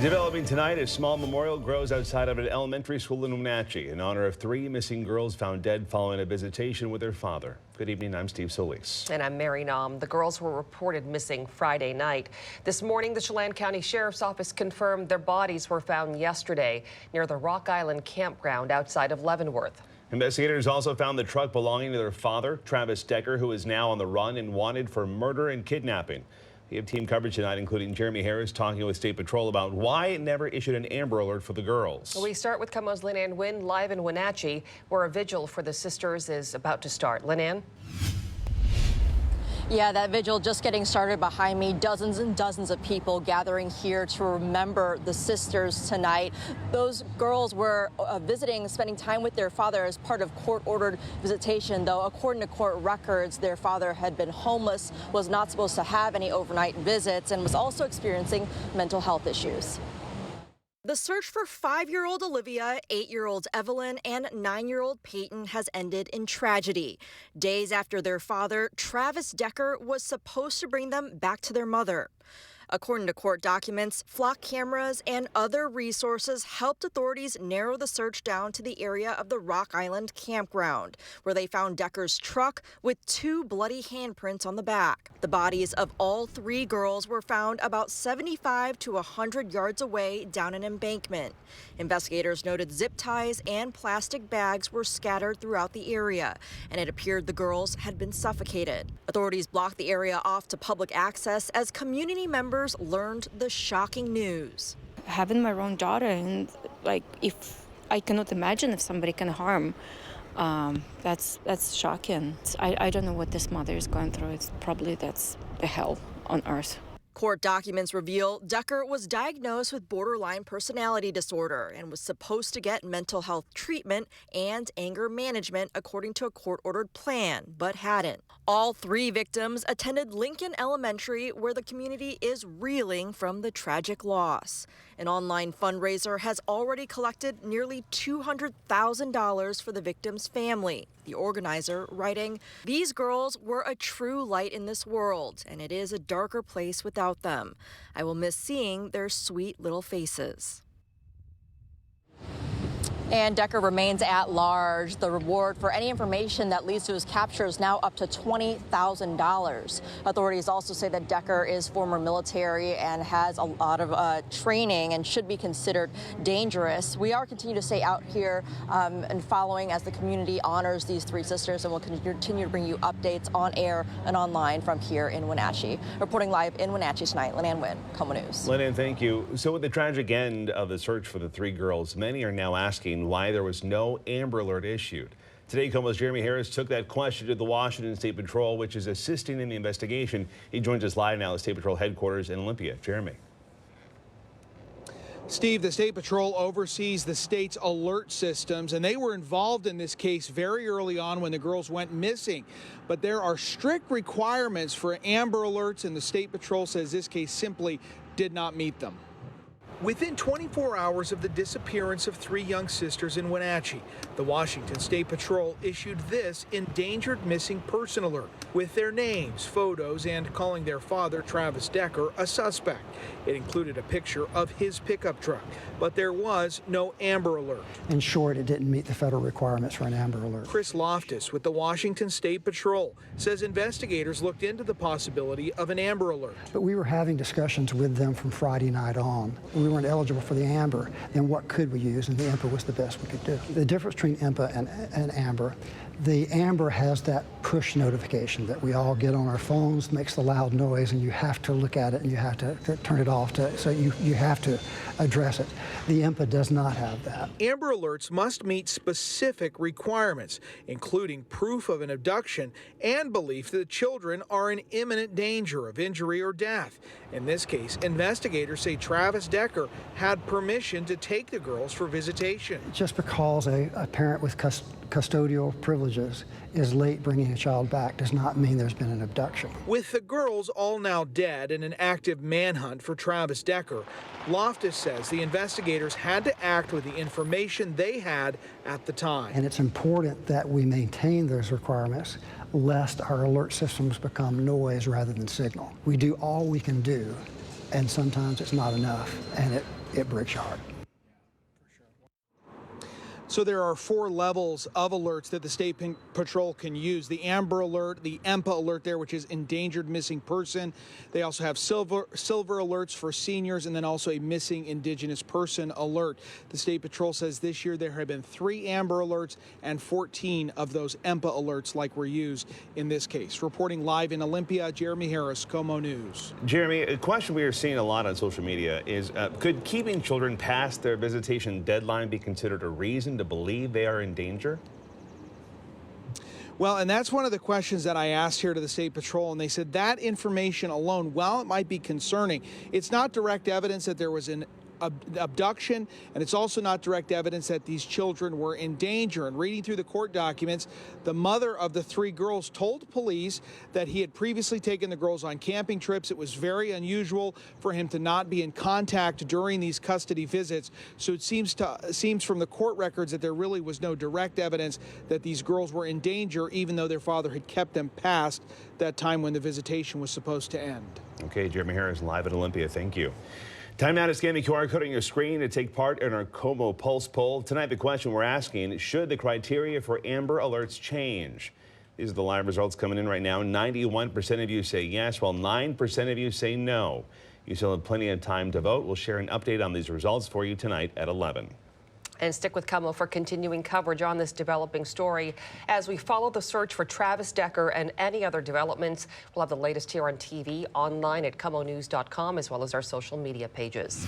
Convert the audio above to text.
Developing tonight, a small memorial grows outside of an elementary school in Wenatchee in honor of 3 missing girls found dead following a visitation with their father. Good evening, I'm Steve Solis. And I'm Mary Nom. The girls were reported missing Friday night. This morning, the Chelan County Sheriff's Office confirmed their bodies were found yesterday near the Rock Island campground outside of Leavenworth. Investigators also found the truck belonging to their father, Travis Decker, who is now on the run and wanted for murder and kidnapping. We have team coverage tonight, including Jeremy Harris talking with State Patrol about why it never issued an Amber Alert for the girls. We start with KOMO's Lynn Wynn live in Wenatchee, where a vigil for the sisters is about to start. Lynn? Yeah, that vigil just getting started behind me. Dozens and dozens of people gathering here to remember the sisters tonight. Those girls were visiting, spending time with their father as part of court-ordered visitation, though according to court records, their father had been homeless, was not supposed to have any overnight visits, and was also experiencing mental health issues. The search for 5-year-old Olivia, 8-year-old Evelyn, and 9-year-old Paityn has ended in tragedy. Days after their father, Travis Decker, was supposed to bring them back to their mother. According to court documents, flock cameras and other resources helped authorities narrow the search down to the area of the Rock Island campground, where they found Decker's truck with 2 bloody handprints on the back. The bodies of all 3 girls were found about 75 to 100 yards away down an embankment. Investigators noted zip ties and plastic bags were scattered throughout the area, and it appeared the girls had been suffocated. Authorities blocked the area off to public access as community members learned the shocking news. Having my own daughter, and if I cannot imagine if somebody can harm, that's shocking. I don't know what this mother is going through. It's probably that's the hell on earth. Court documents reveal Decker was diagnosed with borderline personality disorder and was supposed to get mental health treatment and anger management according to a court-ordered plan, but hadn't. All 3 victims attended Lincoln Elementary, where the community is reeling from the tragic loss. An online fundraiser has already collected nearly $200,000 for the victims' family. The organizer writing, "These girls were a true light in this world, and it is a darker place without them. I will miss seeing their sweet little faces." And Decker remains at large. The reward for any information that leads to his capture is now up to $20,000. Authorities also say that Decker is former military and has a lot of training and should be considered dangerous. We are continuing to stay out here and following as the community honors these 3 sisters, and we'll continue to bring you updates on air and online from here in Wenatchee. Reporting live in Wenatchee tonight, Lynn Wynn, KOMO News. Lynn, thank you. So with the tragic end of the search for the 3 girls, many are now asking why there was no Amber Alert issued. Today, KOMO's Jeremy Harris took that question to the Washington State Patrol, which is assisting in the investigation. He joins us live now at State Patrol headquarters in Olympia. Jeremy. Steve, the State Patrol oversees the state's alert systems, and they were involved in this case very early on when the girls went missing. But there are strict requirements for Amber Alerts, and the State Patrol says this case simply did not meet them. Within 24 hours of the disappearance of 3 young sisters in Wenatchee, the Washington State Patrol issued this endangered missing person alert with their names, photos, and calling their father, Travis Decker, a suspect. It included a picture of his pickup truck, but there was no Amber Alert. In short, it didn't meet the federal requirements for an Amber Alert. Chris Loftus with the Washington State Patrol says investigators looked into the possibility of an Amber Alert. But we were having discussions with them from Friday night on. We weren't eligible for the Amber, then what could we use? And the IMPA was the best we could do. The difference between IMPA and Amber, the Amber has that push notification that we all get on our phones, makes the loud noise, and you have to look at it and you have to turn it off, so you have to address it. The IMPA does not have that. Amber Alerts must meet specific requirements, including proof of an abduction and belief that the children are in imminent danger of injury or death. In this case, investigators say Travis Decker had permission to take the girls for visitation. Just because a parent with custodial privileges is late bringing a child back does not mean there's been an abduction. With the girls all now dead and an active manhunt for Travis Decker, Loftus says the investigators had to act with the information they had at the time. And it's important that we maintain those requirements lest our alert systems become noise rather than signal. We do all we can do and sometimes it's not enough, and it breaks your heart. So there are 4 levels of alerts that the State Patrol can use. The Amber Alert, the EMPA alert there, which is endangered missing person. They also have silver alerts for seniors, and then also a missing indigenous person alert. The State Patrol says this year there have been 3 Amber alerts and 14 of those EMPA alerts like were used in this case. Reporting live in Olympia, Jeremy Harris, KOMO News. Jeremy, a question we are seeing a lot on social media is, could keeping children past their visitation deadline be considered a reason to believe they are in danger? Well, and that's one of the questions that I asked here to the State Patrol, and they said that information alone, while it might be concerning, it's not direct evidence that there was an abduction, and it's also not direct evidence that these children were in danger. And reading through the court documents, the mother of the 3 girls told police that he had previously taken the girls on camping trips. It was very unusual for him to not be in contact during these custody visits. So it seems from the court records that there really was no direct evidence that these girls were in danger, even though their father had kept them past that time when the visitation was supposed to end. Okay, Jeremy Harris live at Olympia. Thank you. Time now to scan the QR code on your screen to take part in our KOMO Pulse poll. Tonight, the question we're asking, should the criteria for Amber Alerts change? These are the live results coming in right now. 91% of you say yes, while 9% of you say no. You still have plenty of time to vote. We'll share an update on these results for you tonight at 11. And stick with KOMO for continuing coverage on this developing story as we follow the search for Travis Decker and any other developments. We'll have the latest here on TV, online at KOMOnews.com, as well as our social media pages.